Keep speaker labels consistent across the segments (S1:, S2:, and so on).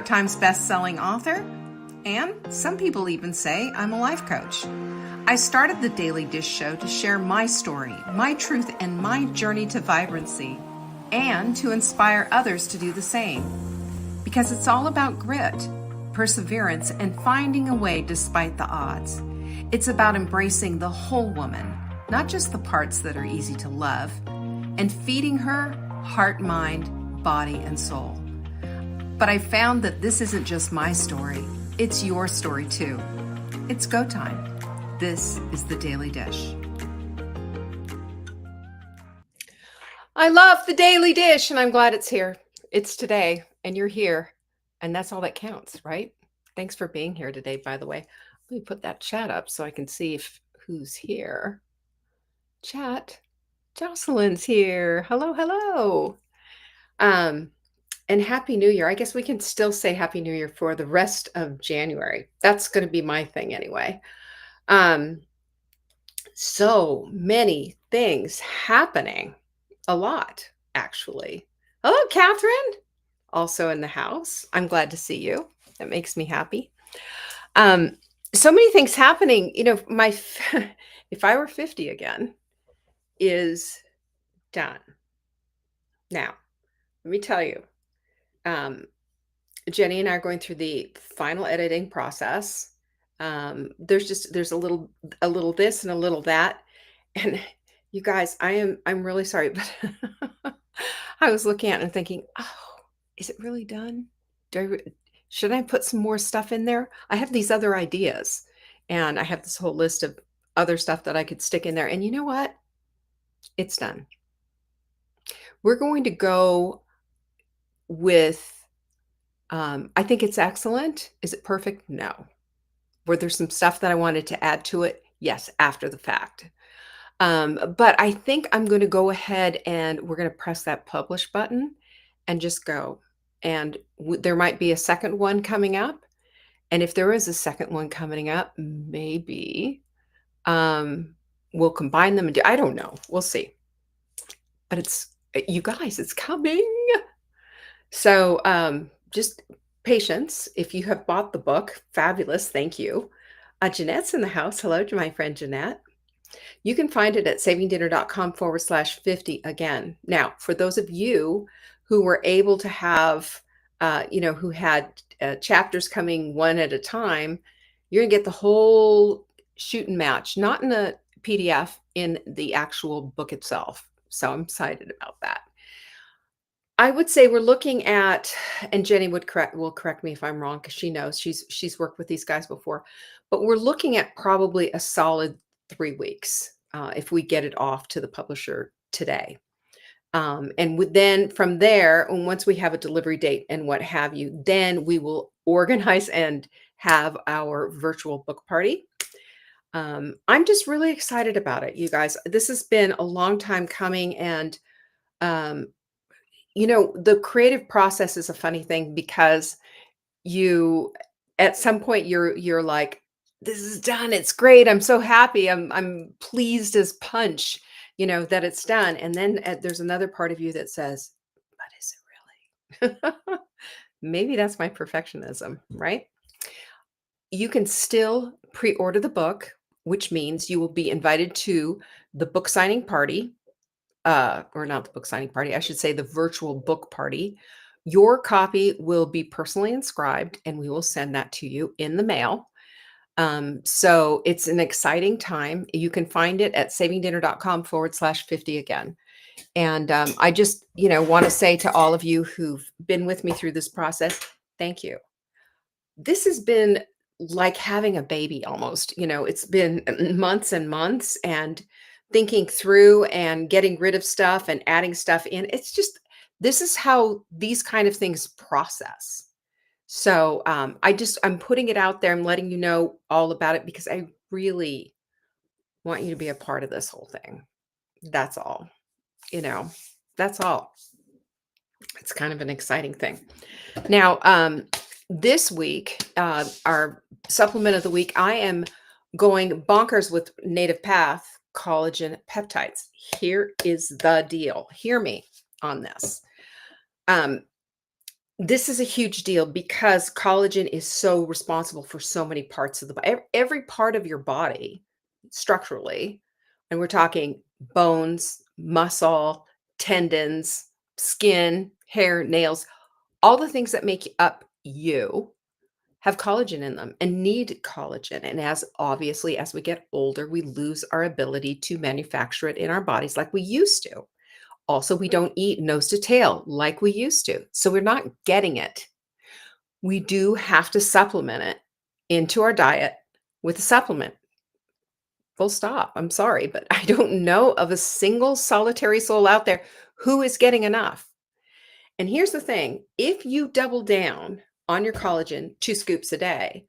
S1: Times best-selling author, and some people even say I'm a life coach. I started the Daily Dish Show to share my story, my truth, and my journey to vibrancy, and to inspire others to do the same. Because it's all about grit, perseverance, and finding a way despite the odds. It's about embracing the whole woman, not just the parts that are easy to love, and feeding her heart, mind, body, and soul. But I found that this isn't just my story, it's your story too. It's go time. This is the Daily Dish. I love the Daily Dish, and I'm glad it's here. It's today, and you're here, and that's all that counts, right? Thanks for being here today, by the way. Let me put that chat up so I can see who's here. Chat. Jocelyn's here. Hello, hello. And Happy New Year. I guess we can still say Happy New Year for the rest of January. That's going to be my thing anyway. So many things happening. A lot, actually. Hello, Catherine. Also in the house. I'm glad to see you. That makes me happy. So many things happening. You know, if I were 50 again, is done. Now, let me tell you, Jenny and I are going through the final editing process. There's a little this and a little that, and you guys, I'm really sorry, but I was looking at it and thinking, oh, is it really done? Should I put some more stuff in there? I have these other ideas, and I have this whole list of other stuff that I could stick in there. And you know what? It's done. We're going to go with, I think it's excellent. Is it perfect? No. Were there some stuff that I wanted to add to it? Yes, after the fact. But I think I'm going to go ahead and we're going to press that publish button and just go. And there might be a second one coming up. And if there is a second one coming up, maybe we'll combine them and I don't know. We'll see. But you guys, it's coming. So just patience. If you have bought the book, fabulous. Thank you. Jeanette's in the house. Hello to my friend Jeanette. You can find it at savingdinner.com/50 again. Now, for those of you who were able to have, who had chapters coming one at a time, you're going to get the whole shoot and match, not in a PDF, in the actual book itself. So I'm excited about that. I would say we're looking at, and Jenny will correct me if I'm wrong because she knows she's worked with these guys before, but we're looking at probably a solid 3 weeks if we get it off to the publisher today. And then from there, and once we have a delivery date and what have you, then we will organize and have our virtual book party. I'm just really excited about it, you guys. This has been a long time coming, and the creative process is a funny thing because at some point you're like, this is done. It's great. I'm so happy. I'm pleased as punch, that it's done. And then there's another part of you that says, but is it really? Maybe that's my perfectionism, right? You can still pre-order the book, which means you will be invited to the book signing party. Or not the book signing party, I should say the virtual book party. Your copy will be personally inscribed and we will send that to you in the mail. So it's an exciting time. You can find it at savingdinner.com/50 again. And I just, want to say to all of you who've been with me through this process, thank you. This has been like having a baby almost. It's been months and months, and thinking through and getting rid of stuff and adding stuff in. This is how these kind of things process. So I'm putting it out there. I'm letting you know all about it because I really want you to be a part of this whole thing. That's all, that's all. It's kind of an exciting thing. Now, this week, our supplement of the week, I am going bonkers with Native Path collagen peptides. Here is the deal. Hear me on this. This is a huge deal because collagen is so responsible for so many parts of the body. Every part of your body structurally, and we're talking bones, muscle, tendons, skin, hair, nails, all the things that make up you have collagen in them and need collagen. And as obviously as we get older, we lose our ability to manufacture it in our bodies like we used to. Also, we don't eat nose to tail like we used to. So we're not getting it. We do have to supplement it into our diet with a supplement. Full stop. I'm sorry, but I don't know of a single solitary soul out there who is getting enough. And here's the thing, if you double down on your collagen 2 scoops a day,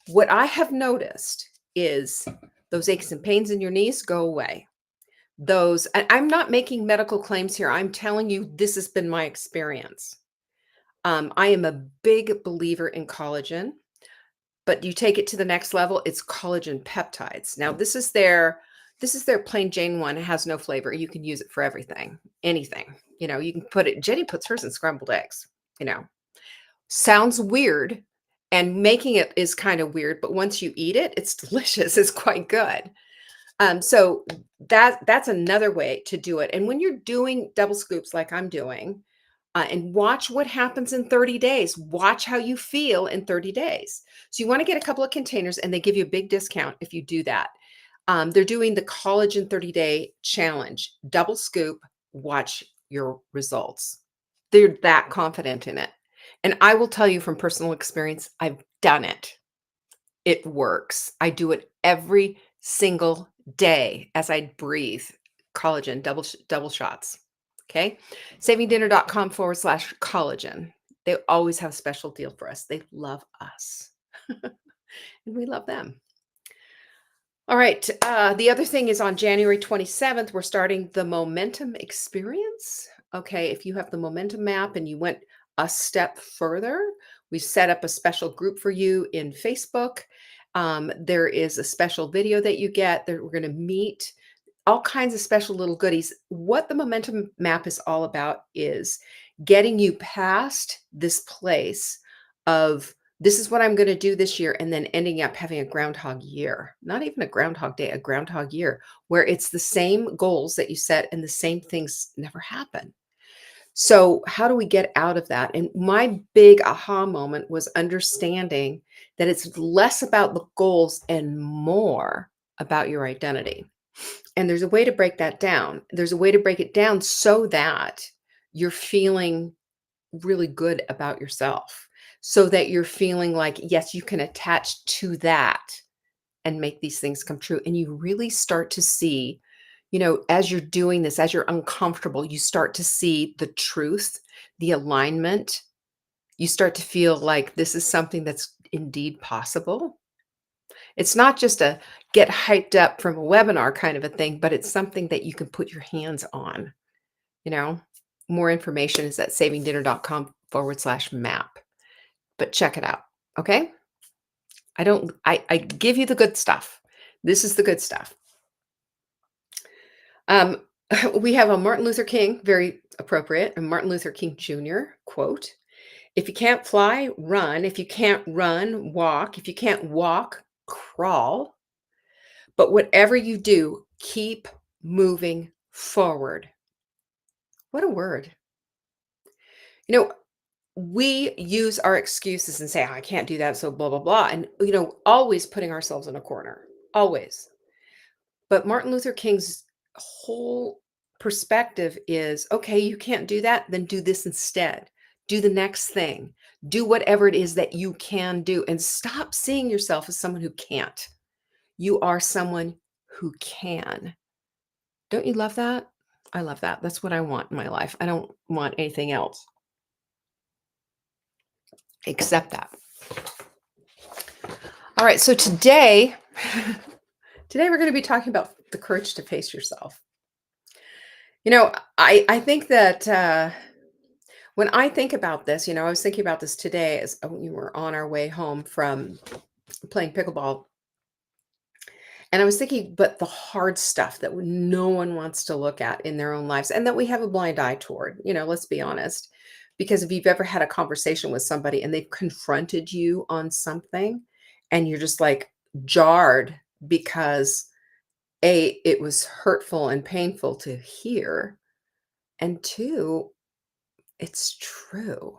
S1: what I have noticed is those aches and pains in your knees go away. Those I'm not making medical claims here. I'm telling you this has been my experience. I am a big believer in collagen, but you take it to the next level, it's collagen peptides. Now, this is their plain Jane one. It has no flavor. You can use it for everything, anything. You can put it Jenny puts hers in scrambled eggs, you know. Sounds weird, and making it is kind of weird, but once you eat it, it's delicious. It's quite good. So that's another way to do it. And when you're doing double scoops like I'm doing, and watch what happens in 30 days. Watch how you feel in 30 days. So you want to get a couple of containers, and they give you a big discount if you do that. They're doing the collagen 30-day challenge. Double scoop. Watch your results. They're that confident in it. And I will tell you from personal experience, I've done it. It works. I do it every single day as I breathe. Collagen, double shots. Okay. Savingdinner.com/collagen. They always have a special deal for us. They love us and we love them. All right. The other thing is on January 27th, we're starting the Momentum Experience. Okay. If you have the Momentum map and you went a step further, we set up a special group for you in Facebook. There is a special video that you get that we're going to meet all kinds of special little goodies. What the Momentum map is all about is getting you past this place of this is what I'm going to do this year, and then ending up having a groundhog year, not even a groundhog day, a groundhog year, where it's the same goals that you set and the same things never happen. So, how do we get out of that? And my big aha moment was understanding that it's less about the goals and more about your identity. And there's a way to break that down. There's a way to break it down so that you're feeling really good about yourself, so that you're feeling like, yes, you can attach to that and make these things come true. And you really start to see, as you're doing this, as you're uncomfortable, you start to see the truth, the alignment. You start to feel like this is something that's indeed possible. It's not just a get hyped up from a webinar kind of a thing, but it's something that you can put your hands on, you know? More information is at savingdinner.com/map, but check it out. Okay. I give you the good stuff. This is the good stuff. Um, we have a Martin Luther King, very appropriate, a Martin Luther King Jr. quote. If you can't fly, run. If you can't run, walk. If you can't walk, crawl. But whatever you do, keep moving forward. What a word. You know, we use our excuses and say, "Oh, I can't do that, so blah, blah, blah." And, always putting ourselves in a corner, always. But Martin Luther King's whole perspective is okay, you can't do that, then do this instead. Do the next thing. Do whatever it is that you can do and stop seeing yourself as someone who can't. You are someone who can. Don't you love that? I love that. That's what I want in my life. I don't want anything else except that. All right. So today, today we're going to be talking about the courage to face yourself. I think that when I think about this, I was thinking about this today as we were on our way home from playing pickleball. And I was thinking, but the hard stuff that no one wants to look at in their own lives and that we have a blind eye toward, let's be honest. Because if you've ever had a conversation with somebody and they've confronted you on something and you're just like jarred because A, it was hurtful and painful to hear, and two, it's true.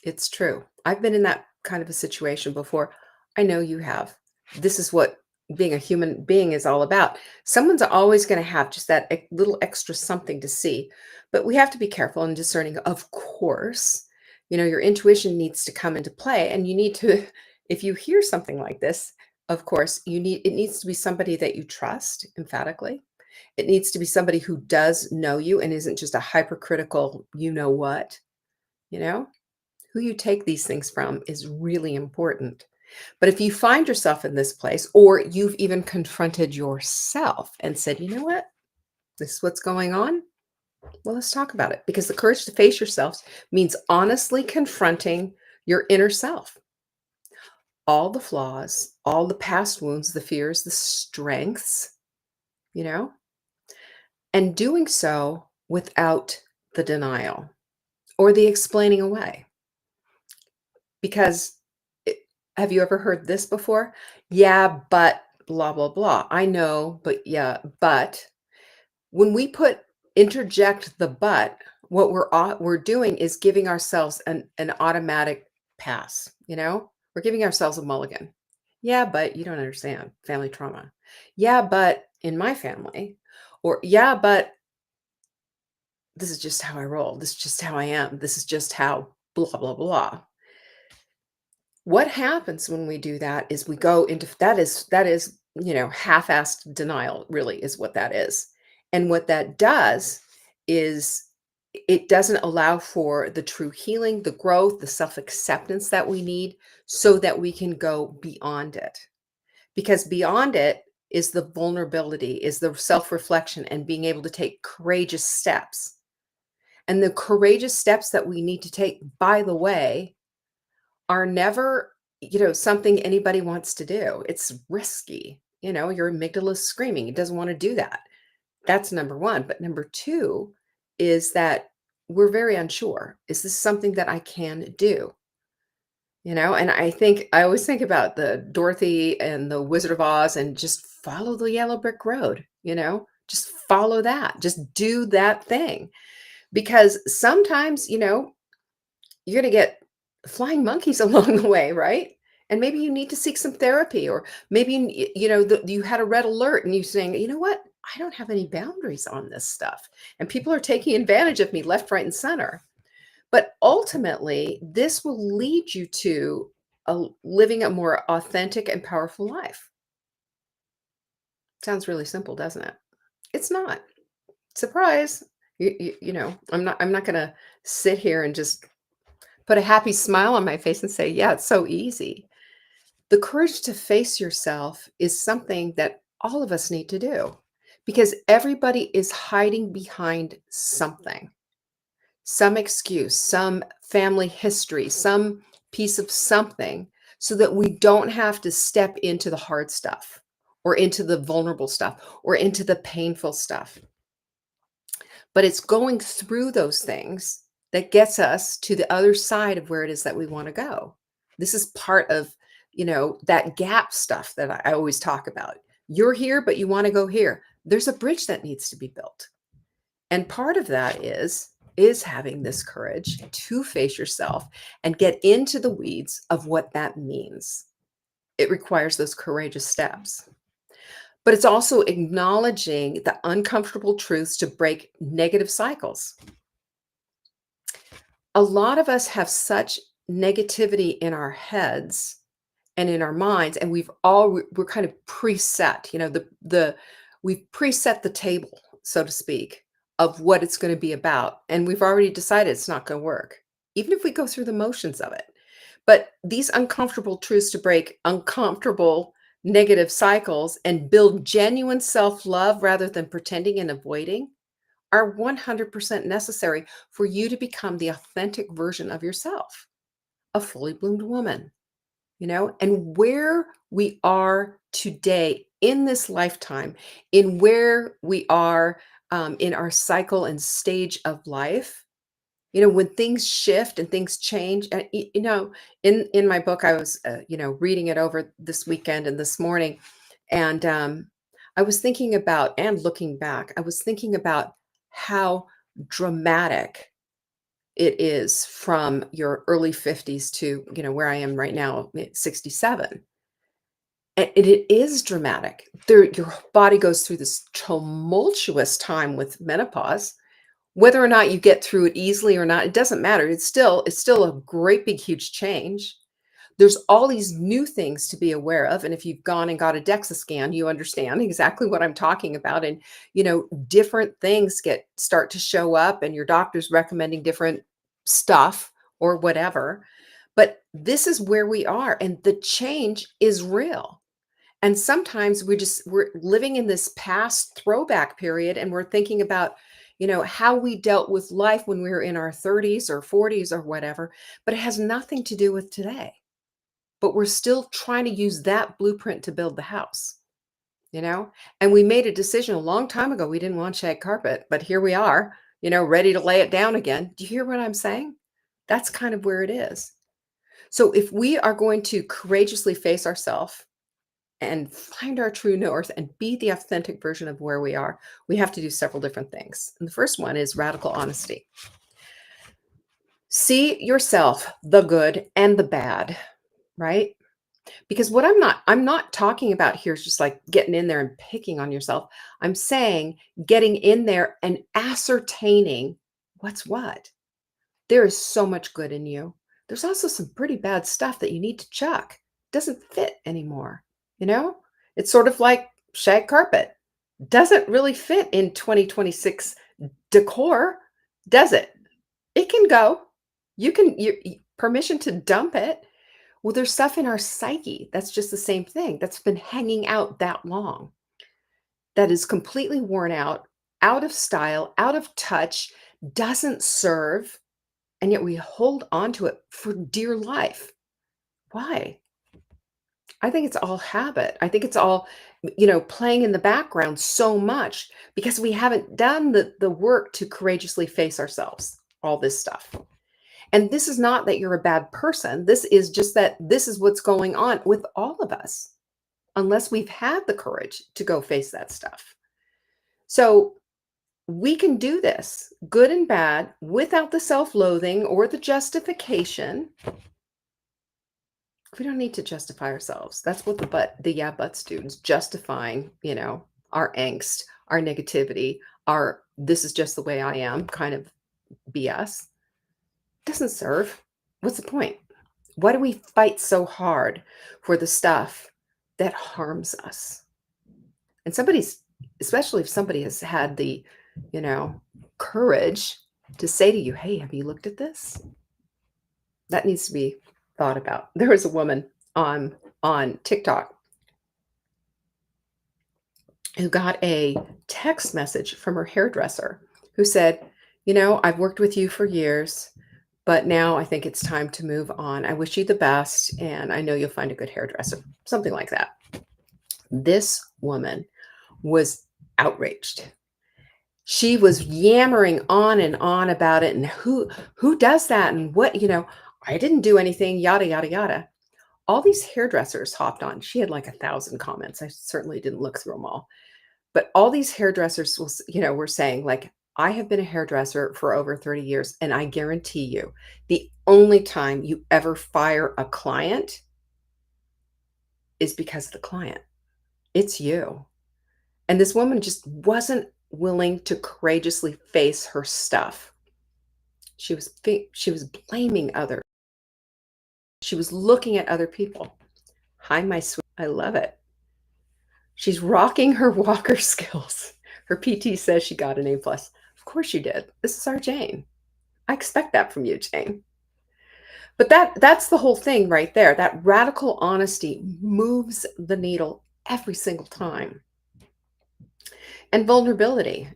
S1: It's true. I've been in that kind of a situation before. I know you have. This is what being a human being is all about. Someone's always going to have just that little extra something to see. But we have to be careful and discerning, of course. Your intuition needs to come into play and you need to if you hear something like this, of course, it needs to be somebody that you trust emphatically. It needs to be somebody who does know you and isn't just a hypercritical, you know what, you know? Who you take these things from is really important. But if you find yourself in this place, or you've even confronted yourself and said, you know what, this is what's going on, well, let's talk about it. Because the courage to face yourself means honestly confronting your inner self, all the flaws, all the past wounds, the fears, the strengths, you know, and doing so without the denial or the explaining away. Because it have you ever heard this before? "Yeah, but blah, blah, blah." I know, but yeah, but when we interject the "but," what we're doing is giving ourselves an automatic pass, you know? We're giving ourselves a mulligan. "Yeah, but you don't understand family trauma." "Yeah, but in my family," or "Yeah, but this is just how I roll. This is just how I am. This is just how blah, blah, blah." What happens when we do that is we go into that is, half-assed denial really is what that is. And what that does is it doesn't allow for the true healing, the growth, the self-acceptance that we need so that we can go beyond it. Because beyond it is the vulnerability, is the self-reflection and being able to take courageous steps. And the courageous steps that we need to take, by the way, are never, something anybody wants to do. It's risky. Your amygdala is screaming. It doesn't want to do that. That's number one. But number two is that we're very unsure. Is this something that I can do? And I always think about the Dorothy and the Wizard of Oz and just follow the yellow brick road, just follow that, just do that thing. Because sometimes, you're gonna get flying monkeys along the way, right? And maybe you need to seek some therapy, or maybe you had a red alert, and you saying, "You know what? I don't have any boundaries on this stuff, and people are taking advantage of me left, right, and center." But ultimately, this will lead you to living a more authentic and powerful life. Sounds really simple, doesn't it? It's not. Surprise! I'm not gonna sit here and just put a happy smile on my face and say, "Yeah, it's so easy." The courage to face yourself is something that all of us need to do because everybody is hiding behind something, some excuse, some family history, some piece of something, so that we don't have to step into the hard stuff or into the vulnerable stuff or into the painful stuff. But it's going through those things that gets us to the other side of where it is that we want to go. This is part of, that gap stuff that I always talk about. You're here, but you want to go here. There's a bridge that needs to be built. And part of that is having this courage to face yourself and get into the weeds of what that means. It requires those courageous steps. But it's also acknowledging the uncomfortable truths to break negative cycles. A lot of us have such negativity in our heads and in our minds, and we're kind of preset, we've preset the table, so to speak, of what it's going to be about, and we've already decided it's not going to work, even if we go through the motions of it. But these uncomfortable truths to break uncomfortable negative cycles and build genuine self-love rather than pretending and avoiding are 100% necessary for you to become the authentic version of yourself, a fully bloomed woman, and where we are today in this lifetime, in where we are in our cycle and stage of life, When things shift and things change, and in my book, I was reading it over this weekend and this morning, and I was thinking about, and looking back, I was thinking about how dramatic it is from your early 50s to where I am right now at 67. And it is dramatic. Your body goes through this tumultuous time with menopause. Whether or not you get through it easily or not, it doesn't matter. It's still a great big huge change. There's all these new things to be aware of, and if you've gone and got a DEXA scan, you understand exactly what I'm talking about, and, different things start to show up, and your doctor's recommending different stuff or whatever, but this is where we are, and the change is real. And sometimes we're living in this past throwback period, and we're thinking about, how we dealt with life when we were in our 30s or 40s or whatever, but it has nothing to do with today. But we're still trying to use that blueprint to build the house, you know? And we made a decision a long time ago. We didn't want shag carpet, but here we are, ready to lay it down again. Do you hear what I'm saying? That's kind of where it is. So if we are going to courageously face ourselves and find our true north and be the authentic version of where we are, we have to do several different things. And the first one is radical honesty. See yourself, the good and the bad, right? Because what I'm not talking about here is just like getting in there and picking on yourself. I'm saying getting in there and ascertaining what's what. There is so much good in you. There's also some pretty bad stuff that you need to chuck. Doesn't fit anymore, you know? It's sort of like shag carpet. Doesn't really fit in 2026 decor, does it? It can go. Permission to dump it. Well, there's stuff in our psyche that's just the same thing, that's been hanging out that long, that is completely worn out of style, out of touch, doesn't serve, and yet we hold on to it for dear life. Why? I think it's all habit. I think it's all, playing in the background so much because we haven't done the work to courageously face ourselves, all this stuff. And this is not that you're a bad person. This is just that this is what's going on with all of us, unless we've had the courage to go face that stuff. So we can do this, good and bad, without the self loathing or the justification. We don't need to justify ourselves. That's what the yeah but students justifying, our angst, our negativity, our this is just the way I am kind of BS. Doesn't serve. What's the point? Why do we fight so hard for the stuff that harms us? And especially if somebody has had the, you know, courage to say to you, hey, have you looked at this? That needs to be thought about. There was a woman on TikTok who got a text message from her hairdresser who said, I've worked with you for years, but now I think it's time to move on. I wish you the best, and I know you'll find a good hairdresser. Something like that. This woman was outraged. She was yammering on and on about it, and who does that, and what, I didn't do anything, yada yada yada. All these hairdressers hopped on. She had like 1,000 comments. I certainly didn't look through them all. But all these hairdressers were saying, like, I have been a hairdresser for over 30 years, and I guarantee you, the only time you ever fire a client is because of the client. It's you. And this woman just wasn't willing to courageously face her stuff. She was blaming others. She was looking at other people. Hi, my sweet. I love it. She's rocking her walker skills. Her PT says she got an A plus. Of course you did. This is our Jane. I expect that from you, Jane. But that's the whole thing right there. That radical honesty moves the needle every single time. And vulnerability,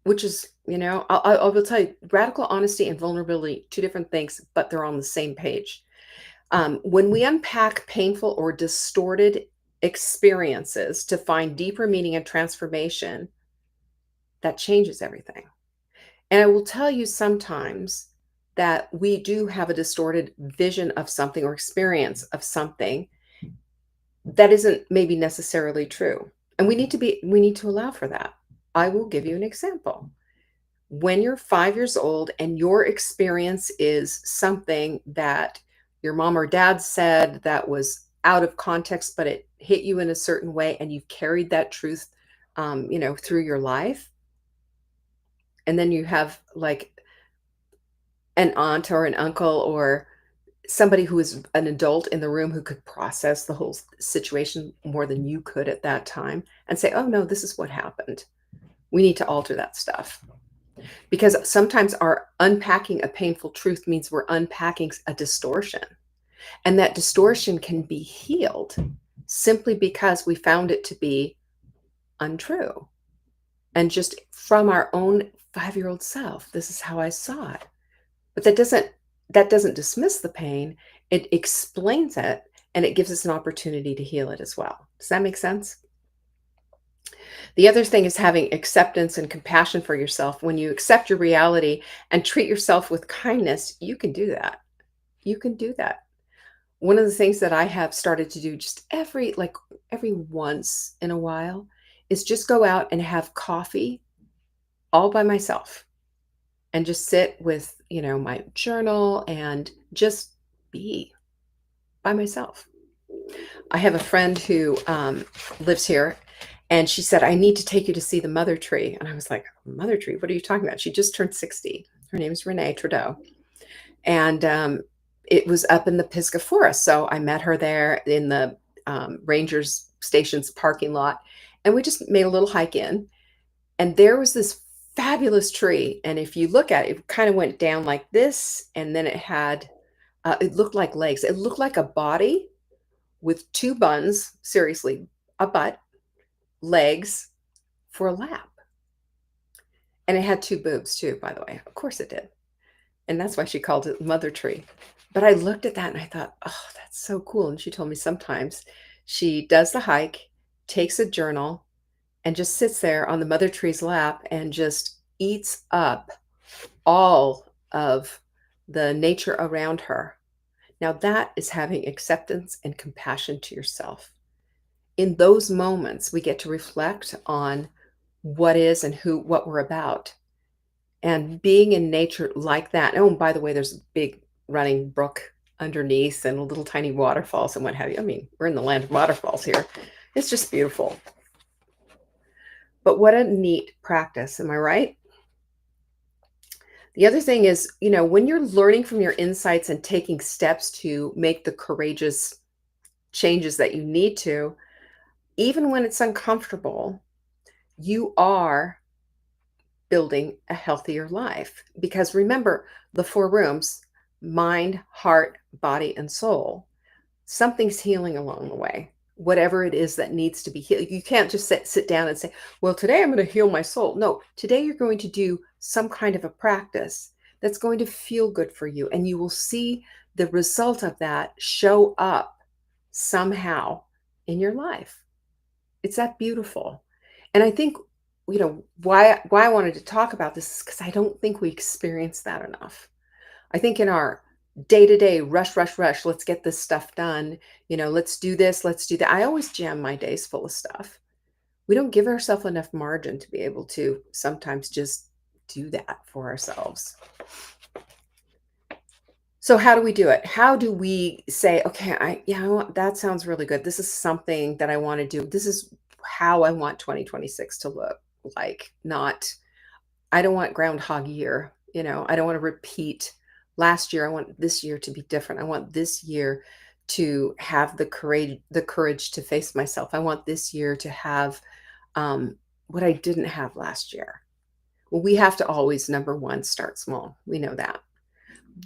S1: which is, I will tell you, radical honesty and vulnerability, two different things, but they're on the same page. When we unpack painful or distorted experiences to find deeper meaning and transformation, that changes everything. And I will tell you sometimes that we do have a distorted vision of something or experience of something that isn't maybe necessarily true. And we need to allow for that. I will give you an example. When you're 5 years old and your experience is something that your mom or dad said that was out of context, but it hit you in a certain way and you've carried that truth, through your life, and then you have, like, an aunt or an uncle or somebody who is an adult in the room who could process the whole situation more than you could at that time and say, "Oh, no, this is what happened. We need to alter that stuff." Because sometimes our unpacking a painful truth means we're unpacking a distortion, and that distortion can be healed simply because we found it to be untrue. And just from our own 5-year-old self, this is how I saw it. But that doesn't dismiss the pain. It explains it and it gives us an opportunity to heal it as well. Does that make sense? The other thing is having acceptance and compassion for yourself. When you accept your reality and treat yourself with kindness, you can do that. You can do that. One of the things that I have started to do just every once in a while is just go out and have coffee all by myself and just sit with, my journal and just be by myself. I have a friend who lives here, and she said, "I need to take you to see the mother tree." And I was like, "Mother tree? What are you talking about?" She just turned 60. Her name is Renee Trudeau. And it was up in the Pisgah Forest. So I met her there in the Rangers Station's parking lot. And we just made a little hike in. And there was this fabulous tree. And if you look at it, it kind of went down like this. And then it looked like legs. It looked like a body with two buns, seriously, a butt, legs for a lap. And it had two boobs too, by the way. Of course it did. And that's why she called it mother tree. But I looked at that and I thought, "Oh, that's so cool." And she told me sometimes she does the hike, takes a journal, and just sits there on the mother tree's lap and just eats up all of the nature around her. Now, that is having acceptance and compassion to yourself. In those moments, we get to reflect on what is and what we're about. And being in nature like that. Oh, and by the way, there's a big running brook underneath and little tiny waterfalls and what have you. I mean, we're in the land of waterfalls here. It's just beautiful. But what a neat practice. Am I right? The other thing is, when you're learning from your insights and taking steps to make the courageous changes that you need to, even when it's uncomfortable, you are building a healthier life. Because remember, the four rooms: mind, heart, body, and soul. Something's healing along the way, whatever it is that needs to be healed. You can't just sit down and say, "Well, today I'm going to heal my soul." No, today you're going to do some kind of a practice that's going to feel good for you. And you will see the result of that show up somehow in your life. It's that beautiful. And I think, why I wanted to talk about this is because I don't think we experience that enough. I think in our day-to-day rush, rush, rush, let's get this stuff done, let's do this, let's do that. I always jam my days full of stuff. We don't give ourselves enough margin to be able to sometimes just do that for ourselves. So how do we do it? How do we say, "Okay, that sounds really good. This is something that I want to do. This is how I want 2026 to look like." Not, I don't want groundhog year. I don't want to repeat last year. I want this year to be different. I want this year to have the courage to face myself. I want this year to have what I didn't have last year. Well, we have to always, number one, start small. We know that.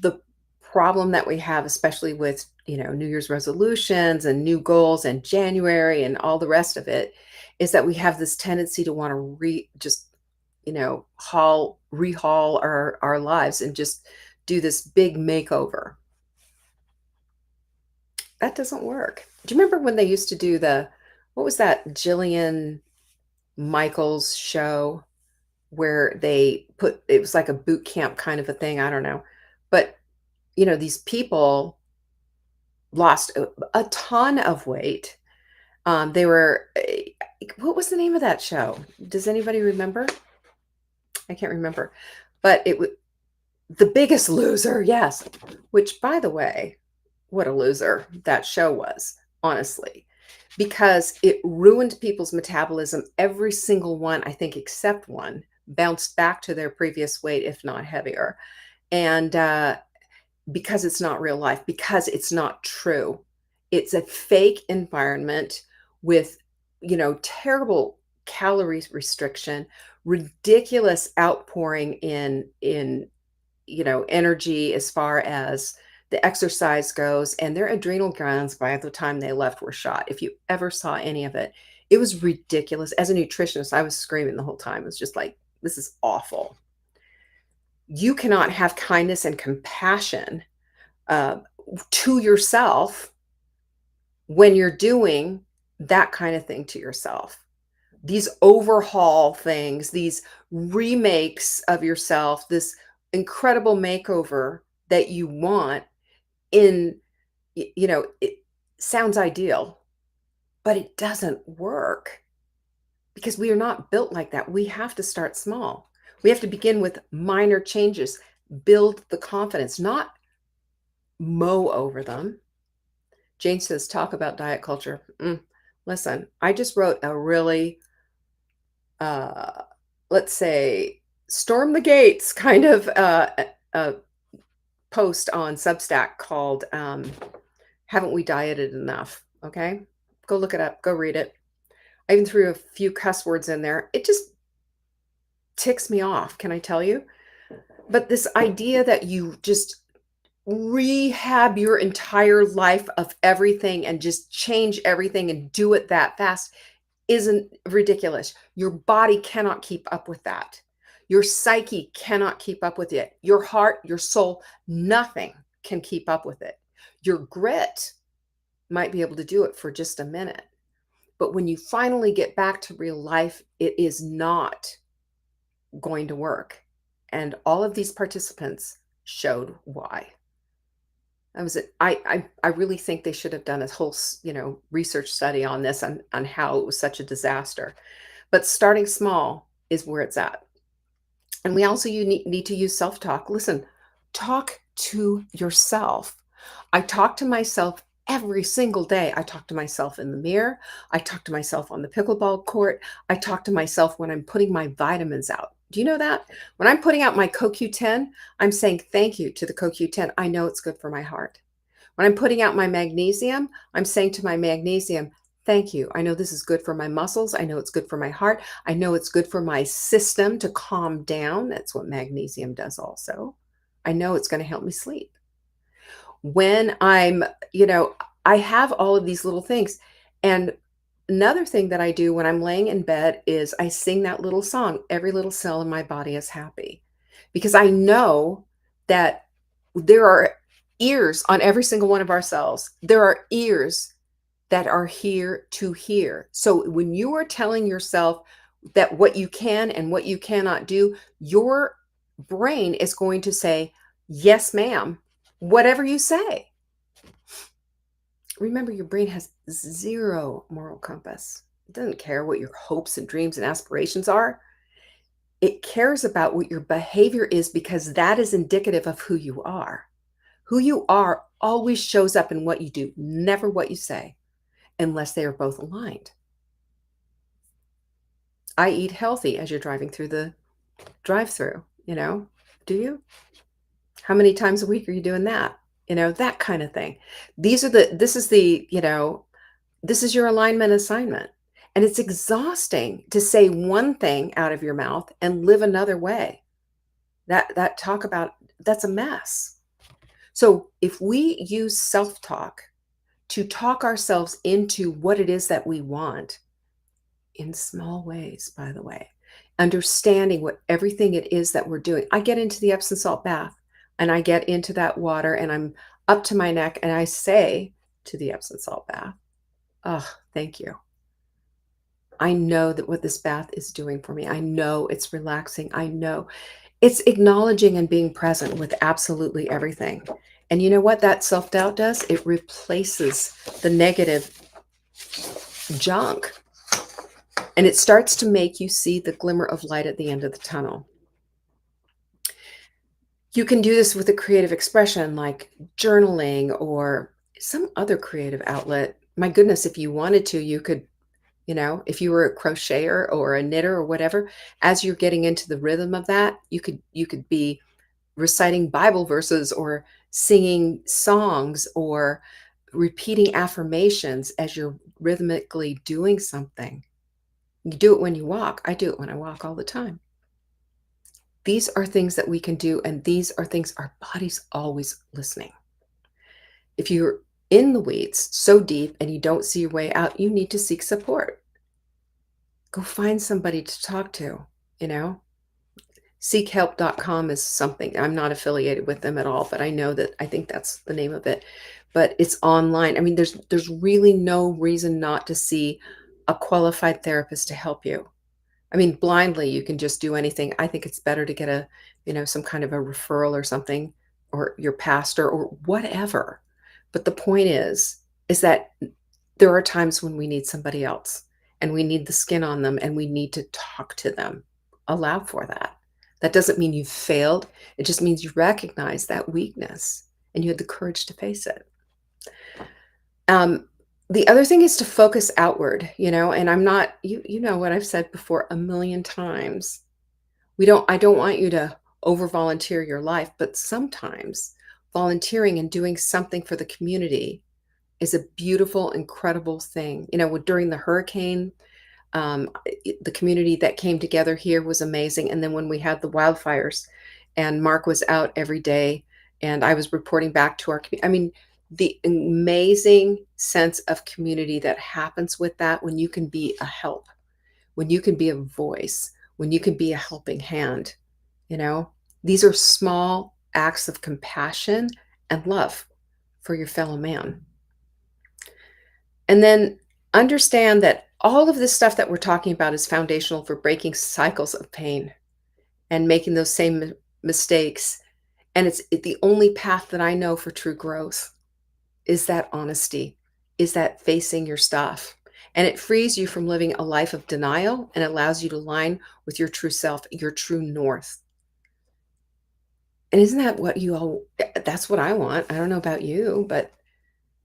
S1: The problem that we have, especially with, New Year's resolutions and new goals and January and all the rest of it, is that we have this tendency to want to just, rehaul our lives and just do this big makeover. That doesn't work. Do you remember when they used to do what was that Jillian Michaels show where it was like a boot camp kind of a thing? I don't know. But these people lost a ton of weight. They were what was the name of that show? Does anybody remember? I can't remember. But it was The Biggest Loser, yes. Which, by the way, what a loser that show was, honestly, because it ruined people's metabolism. Every single one, I think, except one, bounced back to their previous weight, if not heavier. And because it's not real life, because it's not true. It's a fake environment with, terrible calories restriction, ridiculous outpouring in energy as far as the exercise goes, and their adrenal glands by the time they left were shot. If you ever saw any of it, it was ridiculous. As a nutritionist, I was screaming the whole time. It was just like, this is awful. You cannot have kindness and compassion uh, to yourself when you're doing that kind of thing to yourself. These overhaul things, these remakes of yourself, this incredible makeover that you want in, it sounds ideal, but it doesn't work because we are not built like that. We have to start small. We have to begin with minor changes, build the confidence, not mow over them. Jane says, talk about diet culture. Listen, I just wrote a really, uh, let's say, storm the gates kind of post on Substack called Haven't We Dieted Enough? Okay. Go look it up. Go read it. I even threw a few cuss words in there. It just ticks me off. Can I tell you? But this idea that you just rehab your entire life of everything and just change everything and do it that fast isn't ridiculous. Your body cannot keep up with that. Your psyche cannot keep up with it. Your heart, your soul, nothing can keep up with it. Your grit might be able to do it for just a minute. But when you finally get back to real life, it is not going to work. And all of these participants showed why. I really think they should have done a whole, research study on this, on how it was such a disaster. But starting small is where it's at. And we also need to use self-talk. Listen, talk to yourself. I talk to myself every single day. I talk to myself in the mirror. I talk to myself on the pickleball court. I talk to myself when I'm putting my vitamins out. Do you know that? When I'm putting out my CoQ10, I'm saying thank you to the CoQ10. I know it's good for my heart. When I'm putting out my magnesium, I'm saying to my magnesium, thank you. I know this is good for my muscles. I know it's good for my heart. I know it's good for my system to calm down. That's what magnesium does also. I know it's going to help me sleep. When I have all of these little things. And another thing that I do when I'm laying in bed is I sing that little song, Every Little Cell in My Body is Happy, because I know that there are ears on every single one of our cells. There are ears that are here to hear. So when you are telling yourself that what you can and what you cannot do, your brain is going to say, yes, ma'am, whatever you say. Remember, your brain has zero moral compass. It doesn't care what your hopes and dreams and aspirations are. It cares about what your behavior is, because that is indicative of who you are. Who you are always shows up in what you do, never what you say, unless they are both aligned. I eat healthy as you're driving through the drive-through, do you? How many times a week are you doing that? That kind of thing. This is your alignment assignment. And it's exhausting to say one thing out of your mouth and live another way. That's a mess. So if we use self-talk to talk ourselves into what it is that we want, in small ways, by the way, understanding what everything it is that we're doing. I get into the Epsom salt bath and I get into that water and I'm up to my neck and I say to the Epsom salt bath, oh, thank you. I know that what this bath is doing for me. I know it's relaxing. I know it's acknowledging and being present with absolutely everything. And you know what that self-doubt does? It replaces the negative junk, and it starts to make you see the glimmer of light at the end of the tunnel. You can do this with a creative expression like journaling or some other creative outlet. My goodness, if you wanted to, you could, if you were a crocheter or a knitter or whatever, as you're getting into the rhythm of that, you could be reciting Bible verses or singing songs or repeating affirmations as you're rhythmically doing something. You do it when you walk. I do it when I walk all the time. These are things that we can do, and these are things our body's always listening. If you're in the weeds so deep and you don't see your way out, you need to seek support. Go find somebody to talk to, you know? Seekhelp.com is something. I'm not affiliated with them at all, but I think that's the name of it. But it's online. I mean, there's really no reason not to see a qualified therapist to help you. I mean, blindly, you can just do anything. I think it's better to get some kind of a referral or something, or your pastor or whatever. But the point is that there are times when we need somebody else and we need the skin on them and we need to talk to them. Allow for that. That doesn't mean you've failed. It just means you recognize that weakness and you had the courage to face it. The other thing is to focus outward, and I'm not, you know what I've said before a million times. I don't want you to over volunteer your life, but sometimes volunteering and doing something for the community is a beautiful, incredible thing. During the hurricane, the community that came together here was amazing. And then when we had the wildfires and Mark was out every day and I was reporting back to our community, I mean, the amazing sense of community that happens with that when you can be a help, when you can be a voice, when you can be a helping hand, these are small acts of compassion and love for your fellow man. And then understand that all of this stuff that we're talking about is foundational for breaking cycles of pain and making those same mistakes. And it's the only path that I know for true growth is that honesty, is that facing your stuff. And it frees you from living a life of denial and allows you to align with your true self, your true north. And isn't that that's what I want. I don't know about you, but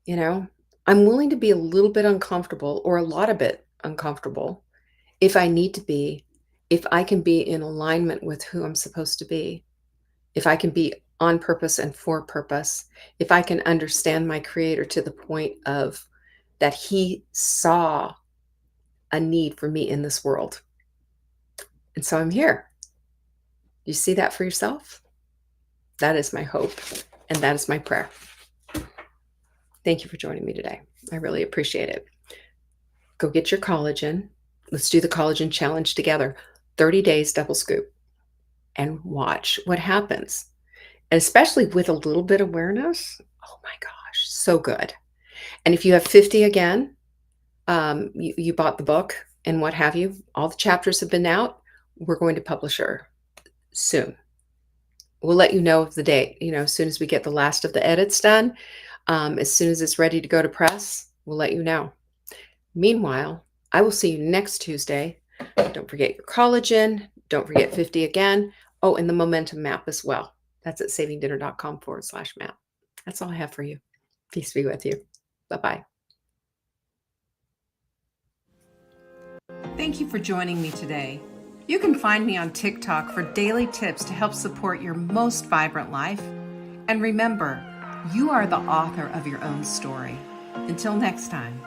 S1: I'm willing to be a little bit uncomfortable or a lot of bit uncomfortable if I need to be, if I can be in alignment with who I'm supposed to be, if I can be on purpose and for purpose, if I can understand my creator to the point of that he saw a need for me in this world. And so I'm here. You see that for yourself? That is my hope, and that is my prayer. Thank you for joining me today. I really appreciate it. Go get your collagen. Let's do the collagen challenge together. 30 days double scoop and watch what happens. And especially with a little bit of awareness, oh my gosh, so good. And if you have 50 again, you bought the book and what have you, all the chapters have been out. We're going to publish her soon. We'll let you know of the date, as soon as we get the last of the edits done. As soon as it's ready to go to press, we'll let you know. Meanwhile, I will see you next Tuesday. Don't forget your collagen. Don't forget 50 again. Oh, and the momentum map as well. That's at savingdinner.com/map. That's all I have for you. Peace be with you. Bye-bye. Thank you for joining me today. You can find me on TikTok for daily tips to help support your most vibrant life. And remember, you are the author of your own story. Until next time.